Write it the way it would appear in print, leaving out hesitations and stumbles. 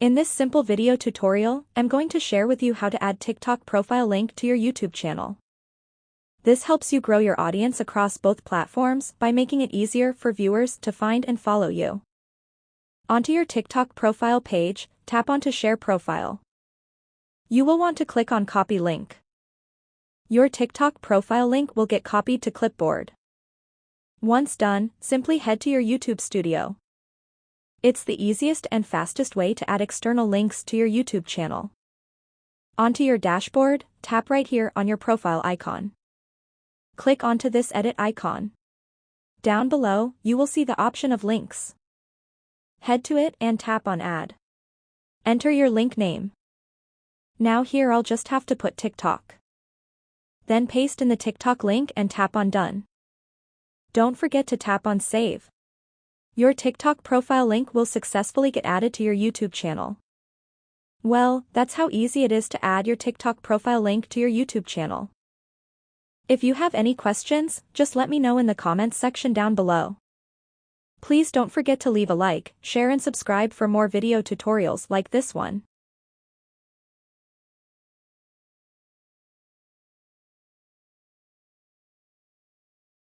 In this simple video tutorial, I'm going to share with you how to add TikTok profile link to your YouTube channel. This helps you grow your audience across both platforms by making it easier for viewers to find and follow you. Onto your TikTok profile page, tap onto Share Profile. You will want to click on Copy Link. Your TikTok profile link will get copied to clipboard. Once done, simply head to your YouTube studio. It's the easiest and fastest way to add external links to your YouTube channel. Onto your dashboard, tap right here on your profile icon. Click onto this edit icon. Down below, you will see the option of links. Head to it and tap on Add. Enter your link name. Now here I'll just have to put TikTok. Then paste in the TikTok link and tap on Done. Don't forget to tap on Save. Your TikTok profile link will successfully get added to your YouTube channel. Well, that's how easy it is to add your TikTok profile link to your YouTube channel. If you have any questions, just let me know in the comments section down below. Please don't forget to leave a like, share and subscribe for more video tutorials like this one.